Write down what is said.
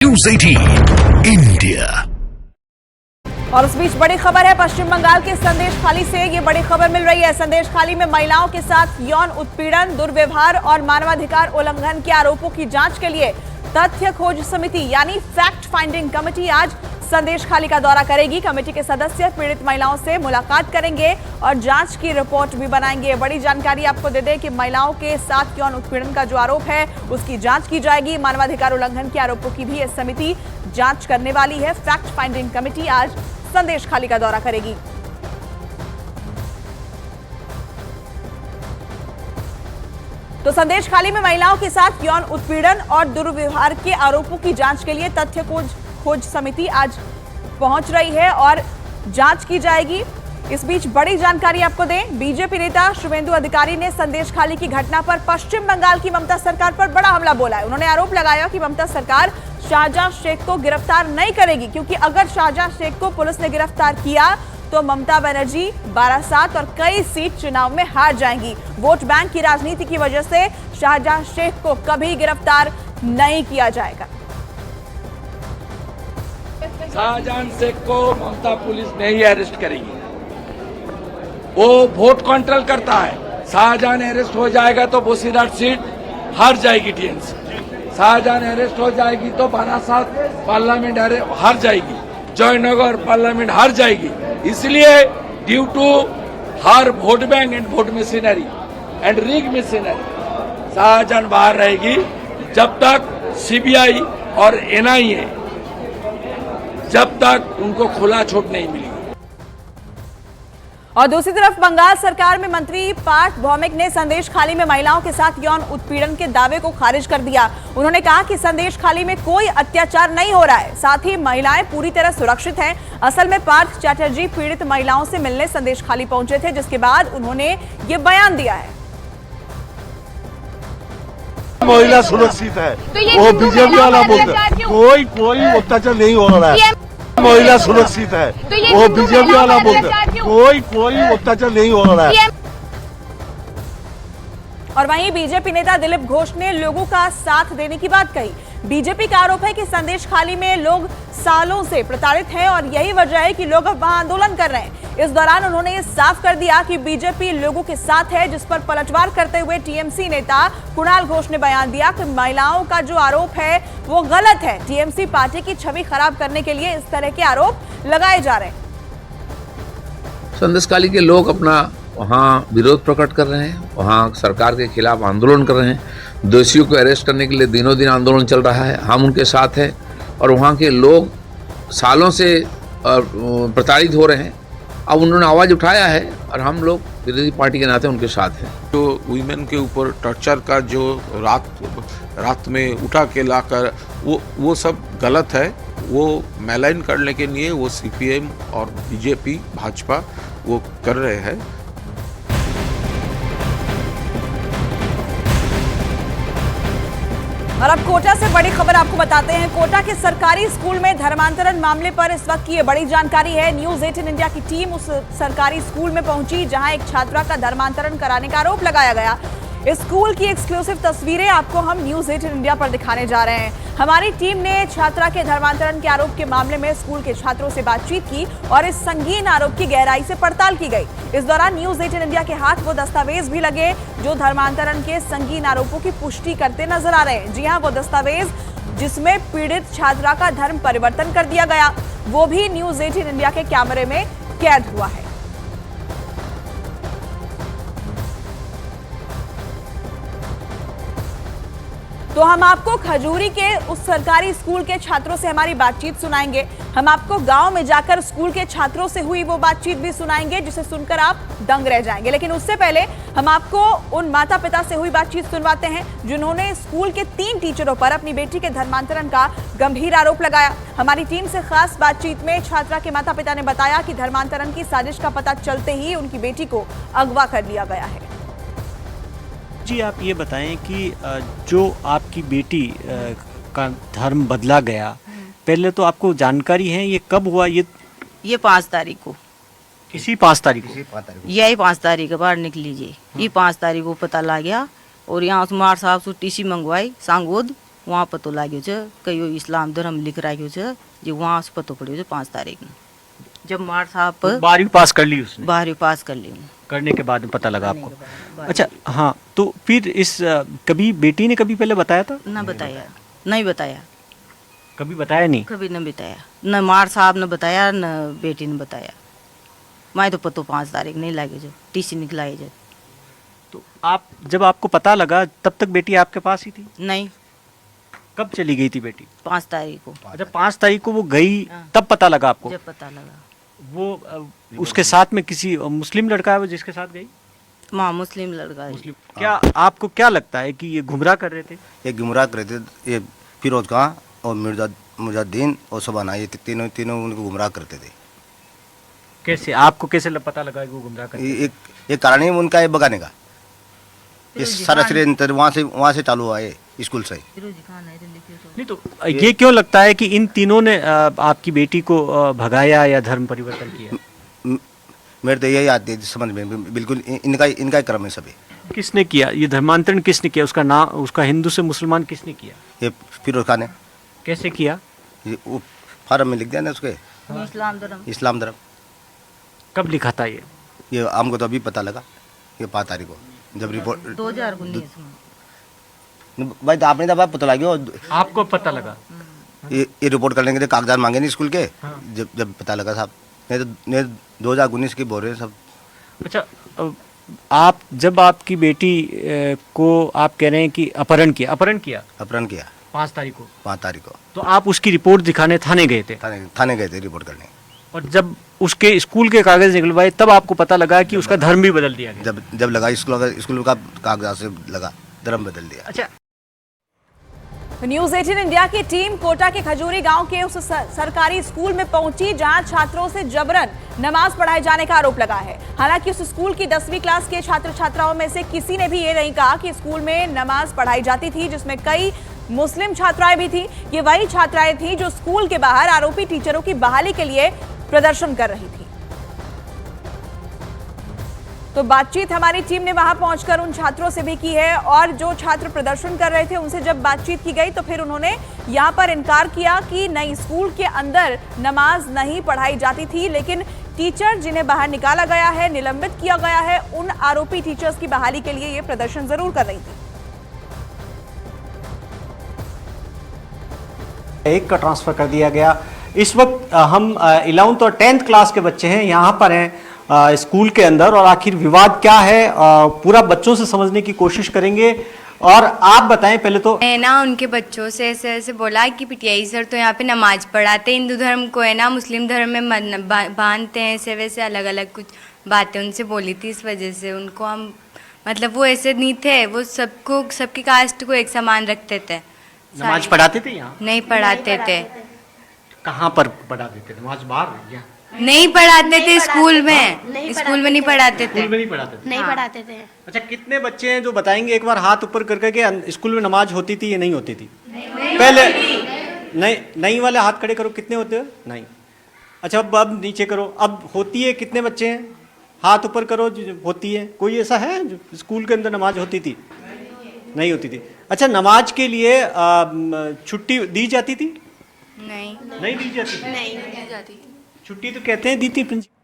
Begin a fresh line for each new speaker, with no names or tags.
News 18 India.
और इस बीच बड़ी खबर है पश्चिम बंगाल के संदेश खाली से। ये बड़ी खबर मिल रही है। संदेश खाली में महिलाओं के साथ यौन उत्पीड़न, दुर्व्यवहार और मानवाधिकार उल्लंघन के आरोपों की जांच के लिए तथ्य खोज समिति यानी फैक्ट फाइंडिंग कमेटी आज संदेश खाली का दौरा करेगी। कमेटी के सदस्य पीड़ित महिलाओं से मुलाकात करेंगे और जांच की रिपोर्ट भी बनाएंगे। बड़ी जानकारी आपको दे दें कि महिलाओं के साथ यौन उत्पीड़न का जो आरोप है उसकी जांच की जाएगी। मानवाधिकार उल्लंघन के आरोपों की भी यह समिति जांच करने वाली है। फैक्ट फाइंडिंग कमेटी आज संदेश खाली का दौरा करेगी। तो संदेश खाली में महिलाओं के साथ यौन उत्पीड़न और दुर्व्यवहार के आरोपों की जांच के लिए तथ्य खोज समिति आज पहुंच रही है और जांच की जाएगी। इस बीच बड़ी जानकारी आपको दें, बीजेपी नेता शुभेंदु अधिकारी ने संदेश खाली की घटना पर पश्चिम बंगाल की ममता सरकार पर बड़ा हमला बोला है। उन्होंने आरोप लगाया कि ममता सरकार शाहजहां शेख को गिरफ्तार नहीं करेगी, क्योंकि अगर शाहजहां शेख को पुलिस ने गिरफ्तार किया तो ममता बनर्जी बारासात और कई सीट चुनाव में हार जाएंगी। वोट बैंक की राजनीति की वजह से शाहजहां शेख को कभी गिरफ्तार नहीं किया जाएगा।
शाहजहां शेख को ममता पुलिस नहीं अरेस्ट करेगी। वो वोट कंट्रोल करता है। शाहजहां अरेस्ट हो जाएगा तो बोसीराट सीट हार जाएगी टीएमसी। शाहजहां अरेस्ट हो जाएगी तो बारासात पार्लियामेंट हार जाएगी, जयनगर पार्लियामेंट हार जाएगी। इसलिए due to her vote bank and vote machinery and rig machinery Shahjahan बाहर रहेगी जब तक सीबीआई और एनआईए जब तक उनको खुला छूट नहीं मिली।
और दूसरी तरफ बंगाल सरकार में मंत्री पार्थ भौमिक ने संदेश खाली में महिलाओं के साथ यौन उत्पीड़न के दावे को खारिज कर दिया। उन्होंने कहा कि संदेश खाली में कोई अत्याचार नहीं हो रहा है, साथ ही महिलाएं पूरी तरह सुरक्षित हैं। असल में पार्थ चैटर्जी पीड़ित महिलाओं से मिलने संदेश खाली पहुंचे थे, जिसके बाद उन्होंने ये बयान दिया है।
महिला सुरक्षित है, वो बीजेपी वाला बोलता है कोई अत्याचार नहीं हो रहा है। महिला सुरक्षित है, वो बीजेपी वाला बोलता है कोई अत्याचार नहीं हो रहा है।
और वहीं बीजेपी नेता दिलीप घोष ने लोगों का साथ देने की बात कही। बीजेपी का आरोप है कि संदेश खाली में लोग सालों से प्रताड़ित हैं और यही वजह है कि लोग अब वहां आंदोलन कर रहे हैं। इस दौरान उन्होंने ये साफ कर दिया कि बीजेपी लोगों के साथ है, जिस पर पलटवार करते हुए टीएमसी नेता कुणाल घोष ने बयान दिया कि महिलाओं का जो आरोप है वो गलत है। टीएमसी पार्टी की छवि खराब करने के लिए इस तरह के आरोप लगाए जा रहे हैं।
संदेश खाली के लोग अपना वहाँ विरोध प्रकट कर रहे हैं, वहाँ सरकार के खिलाफ आंदोलन कर रहे हैं। दोषियों को अरेस्ट करने के लिए दिनों दिन आंदोलन चल रहा है, हम उनके साथ हैं। और वहाँ के लोग सालों से प्रताड़ित हो रहे हैं। अब उन्होंने आवाज़ उठाया है और हम लोग विरोधी पार्टी के नाते उनके साथ हैं।
जो वीमेन के ऊपर टॉर्चर का जो रात में उठा के लाकर वो सब गलत है। वो मैलाइन करने के लिए वो सीपीएम और बीजेपी भाजपा वो कर रहे हैं।
और अब कोटा से बड़ी खबर आपको बताते हैं। कोटा के सरकारी स्कूल में धर्मांतरण मामले पर इस वक्त की ये बड़ी जानकारी है। न्यूज 18 इंडिया की टीम उस सरकारी स्कूल में पहुंची जहां एक छात्रा का धर्मांतरण कराने का आरोप लगाया गया। इस स्कूल की एक्सक्लूसिव तस्वीरें आपको हम न्यूज 18 इंडिया पर दिखाने जा रहे हैं। हमारी टीम ने छात्रा के धर्मांतरण के आरोप के मामले में स्कूल के छात्रों से बातचीत की और इस संगीन आरोप की गहराई से पड़ताल की गई। इस दौरान न्यूज 18 इंडिया के हाथ वो दस्तावेज भी लगे जो धर्मांतरण के संगीन आरोपों की पुष्टि करते नजर आ रहे हैं। जी हां, वो दस्तावेज जिसमें पीड़ित छात्रा का धर्म परिवर्तन कर दिया गया, वो भी न्यूज 18 इंडिया के कैमरे में कैद हुआ है। तो हम आपको खजूरी के उस सरकारी स्कूल के छात्रों से हमारी बातचीत सुनाएंगे। हम आपको गांव में जाकर स्कूल के छात्रों से हुई वो बातचीत भी सुनाएंगे जिसे सुनकर आप दंग रह जाएंगे। लेकिन उससे पहले हम आपको उन माता पिता से हुई बातचीत सुनवाते हैं जिन्होंने स्कूल के 3 टीचरों पर अपनी बेटी के धर्मांतरण का गंभीर आरोप लगाया। हमारी टीम से खास बातचीत में छात्रा के माता पिता ने बताया कि धर्मांतरण की साजिश का पता चलते ही उनकी बेटी को अगवा कर लिया गया है।
जी, आप ये बताएं कि जो आपकी बेटी का धर्म बदला गया, पहले तो आपको जानकारी है ये कब हुआ?
ये 5 तारीख को।
इसी 5 तारीख को?
यही 5 तारीख के बाद निकली ये 5 तारीख को पता लग गया। और यहाँ उस्मार साहब से टीसी मंगवाई सांगोद, वहाँ पतो लाग्यो छ कयो इस्लाम धर्म लिख राख्यो छ जो वहाँ से पतो पड़्यो छ 5 तारीख में जब मार साहब
12वीं पास कर ली उसने?
12वीं पास कर ली।
करने के बाद में पता लगा आपको? अच्छा हाँ, तो फिर इस कभी बेटी ने कभी पहले बताया था?
ना बताया, नहीं बताया,
कभी बताया नहीं?
कभी नहीं बताया, न मार साहब ने बताया न बेटी ने बताया। मैं तो पतो 5 तारीख नहीं लागे जो टीसी निकलाई जो।
तो आप जब आपको पता लगा तब तक बेटी आपके पास ही थी?
नहीं।
कब चली गई थी बेटी?
5 तारीख को।
अच्छा 5 तारीख को वो गई तब पता लगा आपको?
जब पता लगा।
वो उसके साथ में किसी मुस्लिम लड़का है वो जिसके साथ गई?
माँ मुस्लिम लड़का है।
मुस्लिम। क्या आपको क्या लगता है कि ये गुमराह कर रहे थे?
ये गुमराह कर रहे थे, ये फिरोज खां और मुजाद्दीन और शबाना, ये तीनों उनको गुमराह करते थे।
कैसे आपको कैसे पता लगा कि वो गुमराह करते थे?
एक कारण है उनका ये भगाने का, ये सारा षड्यंत्र वहाँ से चालू हुआ है, स्कूल से।
नहीं तो ये क्यों लगता है कि इन तीनों ने आपकी बेटी को भगाया या धर्म परिवर्तन किया?
मेरे तो यही आती है समझ में, बिल्कुल इनका क्रम है सभी।
किसने किया ये धर्मांतरण? किसने किया? उसका नाम, उसका हिंदू से मुसलमान किसने किया?
ये फिरोज खान ने।
कैसे किया?
ये वो फार्म में लिख दिया ना उसके, इस्लाम धर्म।
कब लिखा था
ये हमको तो अभी पता लगा, ये 5 तारीख को जब रिपोर्ट
2019 में।
भाई तो आपने तो पता लगा,
आपको पता लगा?
ये रिपोर्ट करने के लिए कागजात मांगे नहीं स्कूल के। जब पता लगा साहब, नहीं 2019 की बोल रहे हैं सब।
अच्छा आप जब आपकी बेटी को आप कह रहे हैं कि अपहरण किया 5 तारीख को?
5 तारीख को।
तो आप उसकी रिपोर्ट दिखाने थाने गए थे?
थाने गए थे रिपोर्ट करने।
और जब उसके स्कूल के कागज निकलवाए तब आपको पता लगा कि उसका धर्म भी बदल दिया गया?
जब लगा स्कूल का कागजात से लगा, धर्म बदल दिया।
अच्छा
न्यूज 18 इंडिया की टीम कोटा के खजूरी गांव के उस सरकारी स्कूल में पहुंची जहां छात्रों से जबरन नमाज पढ़ाए जाने का आरोप लगा है। हालांकि उस स्कूल की 10वीं क्लास के छात्र छात्राओं में से किसी ने भी ये नहीं कहा कि स्कूल में नमाज पढ़ाई जाती थी, जिसमें कई मुस्लिम छात्राएं भी थी। ये वही छात्राएं थी जो स्कूल के बाहर आरोपी टीचरों की बहाली के लिए प्रदर्शन कर रही थी। तो बातचीत हमारी टीम ने वहां पहुंचकर उन छात्रों से भी की है और जो छात्र प्रदर्शन कर रहे थे उनसे जब बातचीत की गई तो फिर उन्होंने यहां पर इनकार किया कि नहीं, स्कूल के अंदर नमाज नहीं पढ़ाई जाती थी, लेकिन टीचर जिन्हें बाहर निकाला गया है, निलंबित किया गया है, उन आरोपी टीचर्स की बहाली के लिए ये प्रदर्शन जरूर कर रही थी।
एक का ट्रांसफर कर दिया गया। इस वक्त हम 11th और 10th क्लास के बच्चे हैं, यहाँ पर हैं स्कूल के अंदर, और आखिर विवाद क्या है पूरा बच्चों से समझने की कोशिश करेंगे। और आप बताएं पहले तो।
है ना, उनके बच्चों से ऐसे बोला कि पीटीआई सर तो यहाँ पे नमाज पढ़ाते, हिंदू धर्म को है ना मुस्लिम धर्म में बांधते हैं, ऐसे वैसे अलग अलग कुछ बातें उनसे बोली थी। इस वजह से उनको हम मतलब वो ऐसे नहीं थे, वो सबको सबकी कास्ट को एक समान रखते थे।
नमाज पढ़ाते थे यहाँ?
नहीं पढ़ाते थे।
कहाँ पर पढ़ाते थे नमाज? बाहर या?
नहीं पढ़ाते थे स्कूल में। स्कूल में नहीं पढ़ाते थे।
स्कूल में नहीं पढ़ाते थे?
नहीं पढ़ाते थे।
अच्छा कितने बच्चे हैं जो बताएंगे एक बार हाथ ऊपर करके कि स्कूल में नमाज होती थी या नहीं होती थी? पहले नहीं वाले हाथ खड़े करो। कितने होते हो? नहीं। अच्छा अब नीचे करो। अब होती है? कितने बच्चे हैं? हाथ ऊपर करो। होती है? कोई ऐसा है जो स्कूल के अंदर नमाज होती थी? नहीं होती थी। अच्छा नमाज के लिए छुट्टी दी जाती थी?
नहीं
दी जाती थी।
नहीं दी जाती थी।
छुट्टी तो कहते हैं दी थी प्रिंसिपल।